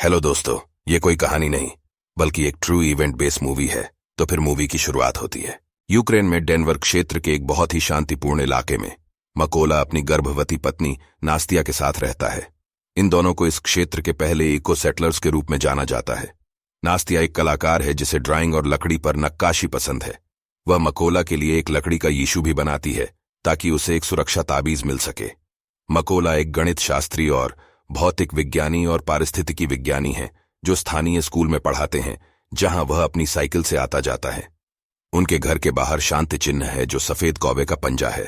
Hello दोस्तों, ये कोई कहानी नहीं बल्कि एक ट्रू इवेंट बेस्ड मूवी है। तो फिर मूवी की शुरुआत होती है यूक्रेन में डेनवर क्षेत्र के एक बहुत ही शांतिपूर्ण इलाके में। मकोला अपनी गर्भवती पत्नी नास्तिया के साथ रहता है। इन दोनों को इस क्षेत्र के पहले इको सेटलर्स के रूप में जाना जाता है। नास्तिया एक कलाकार है जिसे ड्राइंग और लकड़ी पर नक्काशी पसंद है। वह मकोला के लिए एक लकड़ी का यीशु भी बनाती है ताकि उसे एक सुरक्षा ताबीज मिल सके। मकोला एक गणित शास्त्री और भौतिक विज्ञानी और पारिस्थितिकी विज्ञानी हैं जो स्थानीय स्कूल में पढ़ाते हैं, जहां वह अपनी साइकिल से आता जाता है। उनके घर के बाहर शांति चिन्ह है जो सफेद कौवे का पंजा है।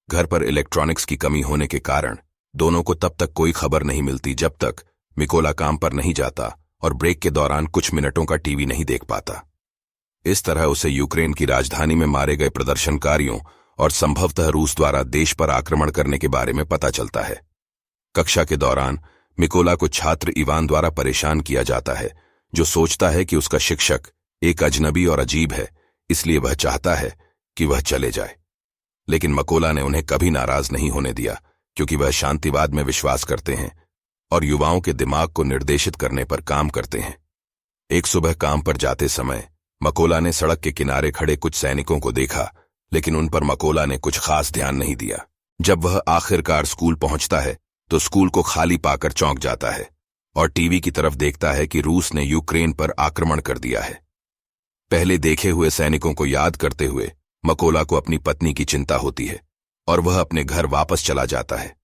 घर पर इलेक्ट्रॉनिक्स की कमी होने के कारण दोनों को तब तक कोई खबर नहीं मिलती जब तक मिकोला काम पर नहीं जाता और ब्रेक के दौरान कुछ मिनटों का टीवी नहीं देख पाता। इस तरह उसे यूक्रेन की राजधानी में मारे गए प्रदर्शनकारियों और संभवतः रूस द्वारा देश पर आक्रमण करने के बारे में पता चलता है। कक्षा के दौरान मिकोला को छात्र इवान द्वारा परेशान किया जाता है, जो सोचता है कि उसका शिक्षक एक अजनबी और अजीब है, इसलिए वह चाहता है कि वह चले जाए। लेकिन मकोला ने उन्हें कभी नाराज नहीं होने दिया, क्योंकि वह शांतिवाद में विश्वास करते हैं और युवाओं के दिमाग को निर्देशित करने पर काम करते हैं। एक सुबह काम पर जाते समय मकोला ने सड़क के किनारे खड़े कुछ सैनिकों को देखा, लेकिन उन पर मकोला ने कुछ खास ध्यान नहीं दिया। जब वह आखिरकार स्कूल पहुंचता है तो स्कूल को खाली पाकर चौंक जाता है और टीवी की तरफ देखता है कि रूस ने यूक्रेन पर आक्रमण कर दिया है। पहले देखे हुए सैनिकों को याद करते हुए मकोला को अपनी पत्नी की चिंता होती है और वह अपने घर वापस चला जाता है।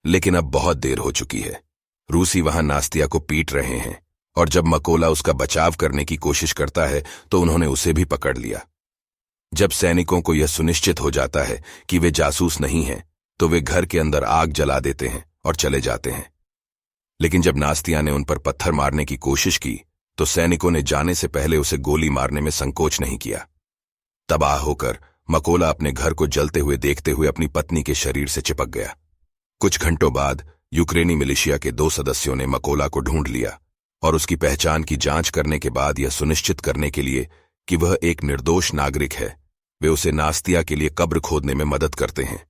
लेकिन अब बहुत देर हो चुकी है। रूसी वहां नास्तिया को पीट रहे हैं और जब मकोला उसका बचाव करने की कोशिश करता है तो उन्होंने उसे भी पकड़ लिया। जब सैनिकों को यह सुनिश्चित हो जाता है कि वे जासूस नहीं हैं, तो वे घर के अंदर आग जला देते हैं और चले जाते हैं। लेकिन जब नास्तिया ने उन पर पत्थर मारने की कोशिश की तो सैनिकों ने जाने से पहले उसे गोली मारने में संकोच नहीं किया। तबाह होकर मकोला अपने घर को जलते हुए देखते हुए अपनी पत्नी के शरीर से चिपक गया। कुछ घंटों बाद यूक्रेनी मिलिशिया के 2 सदस्यों ने मकोला को ढूंढ लिया और उसकी पहचान की जांच करने के बाद यह सुनिश्चित करने के लिए कि वह एक निर्दोष नागरिक है, वे उसे नास्तिया के लिए कब्र खोदने में मदद करते हैं।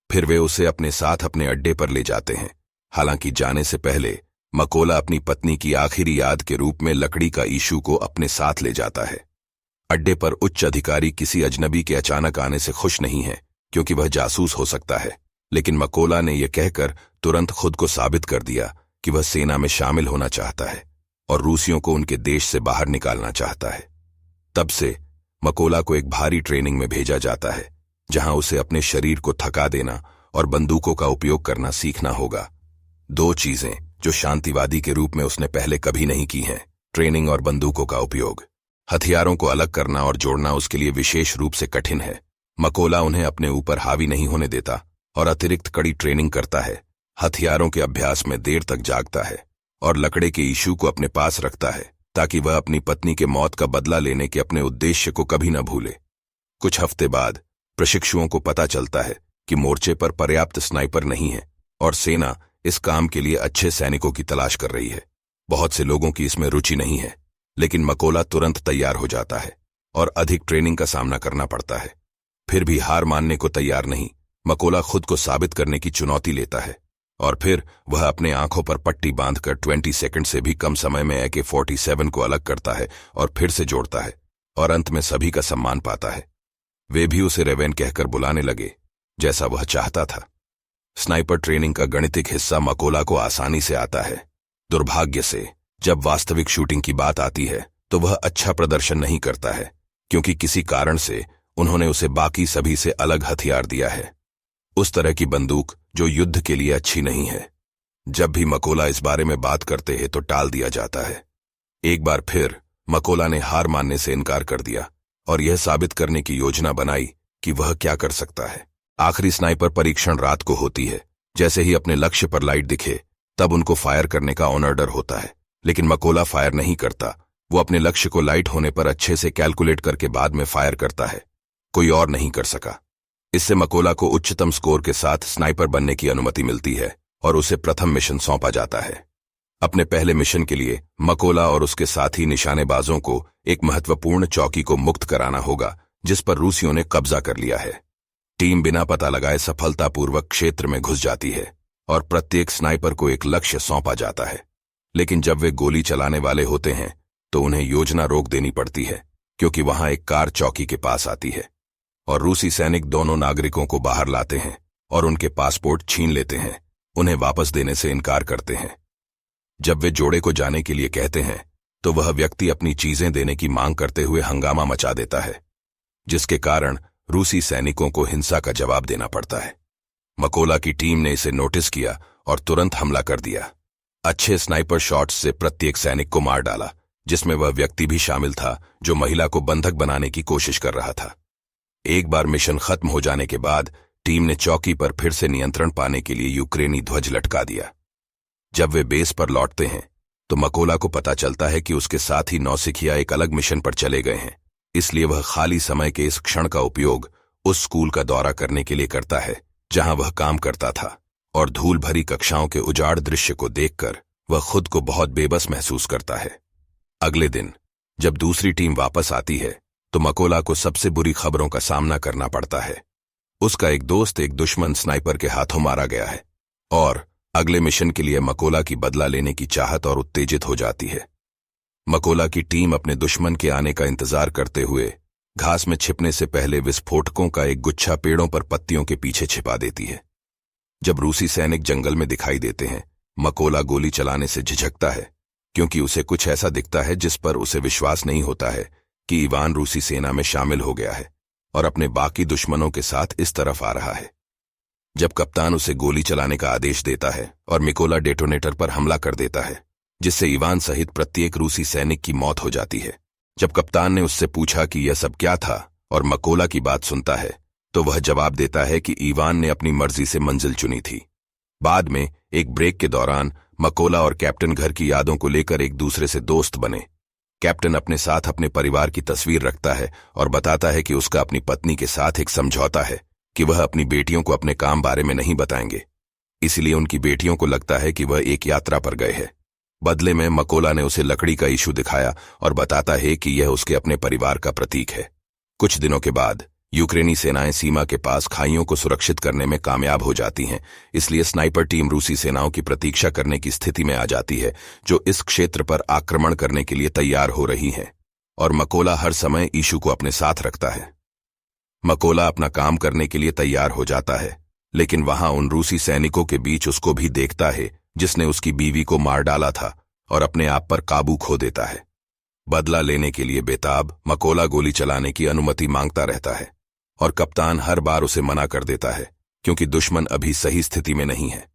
फिर वे उसे अपने साथ अपने अड्डे पर ले जाते हैं। हालांकि जाने से पहले मकोला अपनी पत्नी की आखिरी याद के रूप में लकड़ी का यीशु को अपने साथ ले जाता है। अड्डे पर उच्च अधिकारी किसी अजनबी के अचानक आने से खुश नहीं है, क्योंकि वह जासूस हो सकता है। लेकिन मकोला ने यह कहकर तुरंत खुद को साबित कर दिया कि वह सेना में शामिल होना चाहता है और रूसियों को उनके देश से बाहर निकालना चाहता है। तब से मकोला को एक भारी ट्रेनिंग में भेजा जाता है, जहां उसे अपने शरीर को थका देना और बंदूकों का उपयोग करना सीखना होगा। 2 चीजें जो शांतिवादी के रूप में उसने पहले कभी नहीं की हैं, ट्रेनिंग और बंदूकों का उपयोग। हथियारों को अलग करना और जोड़ना उसके लिए विशेष रूप से कठिन है। मकोला उन्हें अपने ऊपर हावी नहीं होने देता और अतिरिक्त कड़ी ट्रेनिंग करता है। हथियारों के अभ्यास में देर तक जागता है और लकड़े के यीशु को अपने पास रखता है ताकि वह अपनी पत्नी के मौत का बदला लेने के अपने उद्देश्य को कभी न भूले। कुछ हफ्ते बाद प्रशिक्षुओं को पता चलता है कि मोर्चे पर पर्याप्त स्नाइपर नहीं है और सेना इस काम के लिए अच्छे सैनिकों की तलाश कर रही है। बहुत से लोगों की इसमें रुचि नहीं है, लेकिन मकोला तुरंत तैयार हो जाता है और अधिक ट्रेनिंग का सामना करना पड़ता है। फिर भी हार मानने को तैयार नहीं, मकोला खुद को साबित करने की चुनौती लेता है और फिर वह अपने आंखों पर पट्टी बांधकर 20 सेकंड से भी कम समय में AK-47 को अलग करता है और फिर से जोड़ता है और अंत में सभी का सम्मान पाता है। वे भी उसे रेवेन कहकर बुलाने लगे, जैसा वह चाहता था। स्नाइपर ट्रेनिंग का गणितिक हिस्सा मकोला को आसानी से आता है। दुर्भाग्य से जब वास्तविक शूटिंग की बात आती है तो वह अच्छा प्रदर्शन नहीं करता है, क्योंकि किसी कारण से उन्होंने उसे बाकी सभी से अलग हथियार दिया है, उस तरह की बंदूक जो युद्ध के लिए अच्छी नहीं है। जब भी मकोला इस बारे में बात करते हैं तो टाल दिया जाता है। एक बार फिर मकोला ने हार मानने से इनकार कर दिया और यह साबित करने की योजना बनाई कि वह क्या कर सकता है। आखिरी स्नाइपर परीक्षण रात को होती है। जैसे ही अपने लक्ष्य पर लाइट दिखे तब उनको फायर करने का ऑन ऑर्डर होता है, लेकिन मकोला फायर नहीं करता। वो अपने लक्ष्य को लाइट होने पर अच्छे से कैलकुलेट करके बाद में फायर करता है। कोई और नहीं कर सका। इससे मकोला को उच्चतम स्कोर के साथ स्नाइपर बनने की अनुमति मिलती है और उसे प्रथम मिशन सौंपा जाता है। अपने पहले मिशन के लिए मकोला और उसके साथी निशानेबाजों को एक महत्वपूर्ण चौकी को मुक्त कराना होगा, जिस पर रूसियों ने कब्जा कर लिया है। टीम बिना पता लगाए सफलतापूर्वक क्षेत्र में घुस जाती है और प्रत्येक स्नाइपर को एक लक्ष्य सौंपा जाता है। लेकिन जब वे गोली चलाने वाले होते हैं तो उन्हें योजना रोक देनी पड़ती है, क्योंकि वहां एक कार चौकी के पास आती है और रूसी सैनिक दोनों नागरिकों को बाहर लाते हैं और उनके पासपोर्ट छीन लेते हैं, उन्हें वापस देने से इनकार करते हैं। जब वे जोड़े को जाने के लिए कहते हैं तो वह व्यक्ति अपनी चीजें देने की मांग करते हुए हंगामा मचा देता है, जिसके कारण रूसी सैनिकों को हिंसा का जवाब देना पड़ता है। मकोला की टीम ने इसे नोटिस किया और तुरंत हमला कर दिया। अच्छे स्नाइपर शॉट्स से प्रत्येक सैनिक को मार डाला, जिसमें वह व्यक्ति भी शामिल था जो महिला को बंधक बनाने की कोशिश कर रहा था। एक बार मिशन खत्म हो जाने के बाद टीम ने चौकी पर फिर से नियंत्रण पाने के लिए यूक्रेनी ध्वज लटका दिया। जब वे बेस पर लौटते हैं तो मकोला को पता चलता है कि उसके साथ ही नौसिखिया एक अलग मिशन पर चले गए हैं, इसलिए वह खाली समय के इस क्षण का उपयोग उस स्कूल का दौरा करने के लिए करता है जहां वह काम करता था, और धूल भरी कक्षाओं के उजाड़ दृश्य को देखकर वह खुद को बहुत बेबस महसूस करता है। अगले दिन जब दूसरी टीम वापस आती है तो मकोला को सबसे बुरी खबरों का सामना करना पड़ता है। उसका एक दोस्त एक दुश्मन स्नाइपर के हाथों मारा गया है और अगले मिशन के लिए मकोला की बदला लेने की चाहत और उत्तेजित हो जाती है। मकोला की टीम अपने दुश्मन के आने का इंतजार करते हुए घास में छिपने से पहले विस्फोटकों का एक गुच्छा पेड़ों पर पत्तियों के पीछे छिपा देती है। जब रूसी सैनिक जंगल में दिखाई देते हैं, मकोला गोली चलाने से झिझकता है, क्योंकि उसे कुछ ऐसा दिखता है जिस पर उसे विश्वास नहीं होता है कि इवान रूसी सेना में शामिल हो गया है और अपने बाकी दुश्मनों के साथ इस तरफ आ रहा है। जब कप्तान उसे गोली चलाने का आदेश देता है और मिकोला डेटोनेटर पर हमला कर देता है, जिससे इवान सहित प्रत्येक रूसी सैनिक की मौत हो जाती है। जब कप्तान ने उससे पूछा कि यह सब क्या था और मकोला की बात सुनता है, तो वह जवाब देता है कि इवान ने अपनी मर्जी से मंजिल चुनी थी। बाद में एक ब्रेक के दौरान मकोला और कैप्टन घर की यादों को लेकर एक दूसरे से दोस्त बने। कैप्टन अपने साथ अपने परिवार की तस्वीर रखता है और बताता है कि उसका अपनी पत्नी के साथ एक समझौता है कि वह अपनी बेटियों को अपने काम बारे में नहीं बताएंगे, इसलिए उनकी बेटियों को लगता है कि वह एक यात्रा पर गए हैं। बदले में मकोला ने उसे लकड़ी का इशू दिखाया और बताता है कि यह उसके अपने परिवार का प्रतीक है। कुछ दिनों के बाद यूक्रेनी सेनाएं सीमा के पास खाइयों को सुरक्षित करने में कामयाब हो जाती हैं, इसलिए स्नाइपर टीम रूसी सेनाओं की प्रतीक्षा करने की स्थिति में आ जाती है जो इस क्षेत्र पर आक्रमण करने के लिए तैयार हो रही हैं, और मकोला हर समय इशू को अपने साथ रखता है। मकोला अपना काम करने के लिए तैयार हो जाता है, लेकिन वहां उन रूसी सैनिकों के बीच उसको भी देखता है जिसने उसकी बीवी को मार डाला था और अपने आप पर काबू खो देता है। बदला लेने के लिए बेताब मकोला गोली चलाने की अनुमति मांगता रहता है और कप्तान हर बार उसे मना कर देता है, क्योंकि दुश्मन अभी सही स्थिति में नहीं है।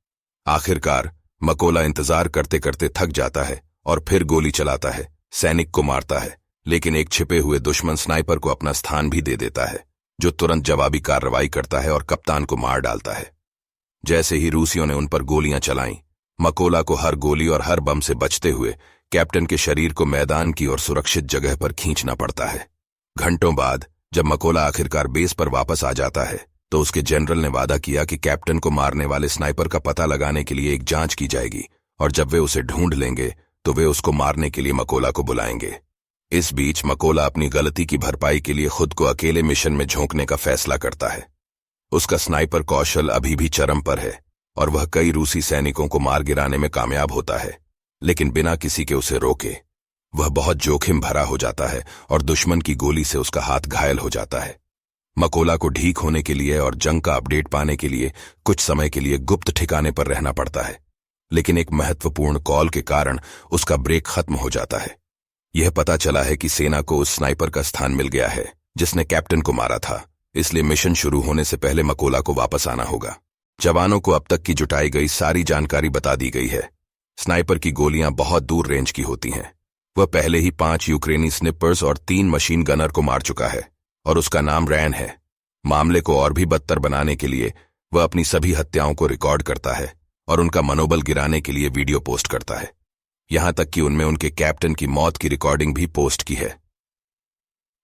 आखिरकार मकोला इंतजार करते करते थक जाता है और फिर गोली चलाता है, सैनिक को मारता है, लेकिन एक छिपे हुए दुश्मन स्नाइपर को अपना स्थान भी दे देता है, जो तुरंत जवाबी कार्रवाई करता है और कप्तान को मार डालता है। जैसे ही रूसियों ने उन पर गोलियां चलाईं, मकोला को हर गोली और हर बम से बचते हुए कैप्टन के शरीर को मैदान की और सुरक्षित जगह पर खींचना पड़ता है। घंटों बाद जब मकोला आखिरकार बेस पर वापस आ जाता है, तो उसके जनरल ने वादा किया कि कैप्टन को मारने वाले स्नाइपर का पता लगाने के लिए एक जांच की जाएगी, और जब वे उसे ढूंढ लेंगे तो वे उसको मारने के लिए मकोला को बुलाएंगे। इस बीच मकोला अपनी गलती की भरपाई के लिए खुद को अकेले मिशन में झोंकने का फैसला करता है। उसका स्नाइपर कौशल अभी भी चरम पर है और वह कई रूसी सैनिकों को मार गिराने में कामयाब होता है, लेकिन बिना किसी के उसे रोके। वह बहुत जोखिम भरा हो जाता है और दुश्मन की गोली से उसका हाथ घायल हो जाता है। मकोला को ठीक होने के लिए और जंग का अपडेट पाने के लिए कुछ समय के लिए गुप्त ठिकाने पर रहना पड़ता है, लेकिन एक महत्वपूर्ण कॉल के कारण उसका ब्रेक खत्म हो जाता है। यह पता चला है कि सेना को उस स्नाइपर का स्थान मिल गया है जिसने कैप्टन को मारा था, इसलिए मिशन शुरू होने से पहले मकोला को वापस आना होगा। जवानों को अब तक की जुटाई गई सारी जानकारी बता दी गई है। स्नाइपर की गोलियां बहुत दूर रेंज की होती हैं। वह पहले ही 5 यूक्रेनी स्निपर्स और 3 मशीन गनर को मार चुका है और उसका नाम रैन है। मामले को और भी बदतर बनाने के लिए वह अपनी सभी हत्याओं को रिकॉर्ड करता है और उनका मनोबल गिराने के लिए वीडियो पोस्ट करता है, यहां तक कि उनमें उनके कैप्टन की मौत की रिकॉर्डिंग भी पोस्ट की है।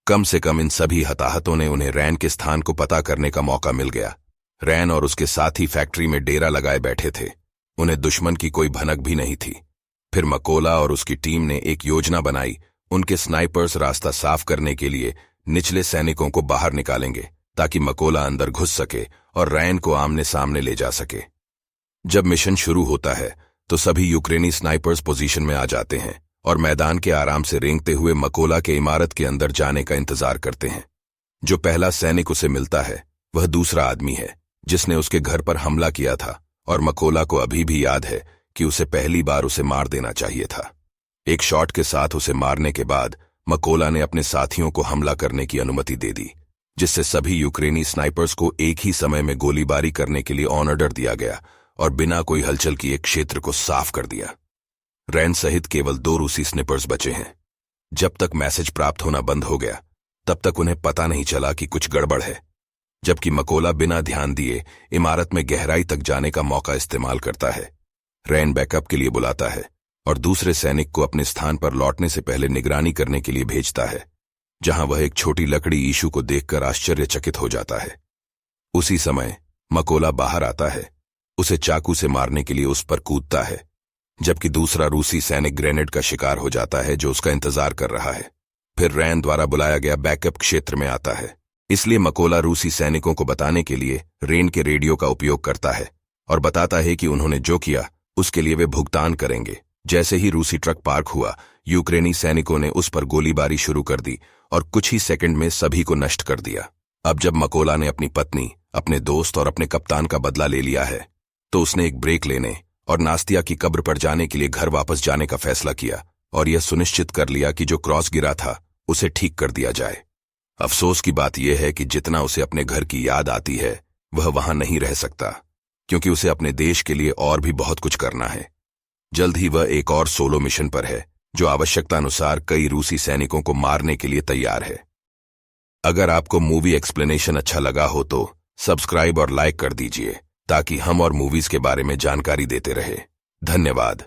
कम से कम इन सभी हताहतों ने उन्हें रैन के स्थान को पता करने का मौका मिल गया। रैन और उसके साथी फैक्ट्री में डेरा लगाए बैठे थे, उन्हें दुश्मन की कोई भनक भी नहीं थी। फिर मकोला और उसकी टीम ने एक योजना बनाई। उनके स्नाइपर्स रास्ता साफ करने के लिए निचले सैनिकों को बाहर निकालेंगे ताकि मकोला अंदर घुस सके और रैन को आमने सामने ले जा सके। जब मिशन शुरू होता है तो सभी यूक्रेनी स्नाइपर्स पोजीशन में आ जाते हैं और मैदान के आराम से रेंगते हुए मकोला के इमारत के अंदर जाने का इंतजार करते हैं। जो पहला सैनिक उसे मिलता है वह दूसरा आदमी है जिसने उसके घर पर हमला किया था, और मकोला को अभी भी याद है कि उसे पहली बार उसे मार देना चाहिए था। एक शॉट के साथ उसे मारने के बाद मकोला ने अपने साथियों को हमला करने की अनुमति दे दी, जिससे सभी यूक्रेनी स्नाइपर्स को एक ही समय में गोलीबारी करने के लिए ऑन ऑर्डर दिया गया और बिना कोई हलचल किए क्षेत्र को साफ कर दिया। रैन सहित केवल 2 रूसी स्निपर्स बचे हैं। जब तक मैसेज प्राप्त होना बंद हो गया तब तक उन्हें पता नहीं चला कि कुछ गड़बड़ है, जबकि मकोला बिना ध्यान दिए इमारत में गहराई तक जाने का मौका इस्तेमाल करता है। रैन बैकअप के लिए बुलाता है और दूसरे सैनिक को अपने स्थान पर लौटने से पहले निगरानी करने के लिए भेजता है, जहां वह एक छोटी लकड़ी ईशू को देखकर आश्चर्यचकित हो जाता है। उसी समय मकोला बाहर आता है, उसे चाकू से मारने के लिए उस पर कूदता है, जबकि दूसरा रूसी सैनिक ग्रेनेड का शिकार हो जाता है जो उसका इंतजार कर रहा है। फिर रैन द्वारा बुलाया गया बैकअप क्षेत्र में आता है, इसलिए मकोला रूसी सैनिकों को बताने के लिए रेन के रेडियो का उपयोग करता है और बताता है कि उन्होंने जो किया उसके लिए वे भुगतान करेंगे। जैसे ही रूसी ट्रक पार्क हुआ, यूक्रेनी सैनिकों ने उस पर गोलीबारी शुरू कर दी और कुछ ही सेकंड में सभी को नष्ट कर दिया। अब जब मकोला ने अपनी पत्नी, अपने दोस्त और अपने कप्तान का बदला ले लिया है, तो उसने एक ब्रेक लेने और नास्तिया की कब्र पर जाने के लिए घर वापस जाने का फैसला किया और यह सुनिश्चित कर लिया कि जो क्रॉस गिरा था उसे ठीक कर दिया जाए। अफसोस की बात यह है कि जितना उसे अपने घर की याद आती है वह वहां नहीं रह सकता, क्योंकि उसे अपने देश के लिए और भी बहुत कुछ करना है। जल्द ही वह एक और सोलो मिशन पर है जो आवश्यकतानुसार कई रूसी सैनिकों को मारने के लिए तैयार है। अगर आपको मूवी एक्सप्लेनेशन अच्छा लगा हो तो सब्सक्राइब और लाइक कर दीजिए ताकि हम और मूवीज के बारे में जानकारी देते रहे। धन्यवाद।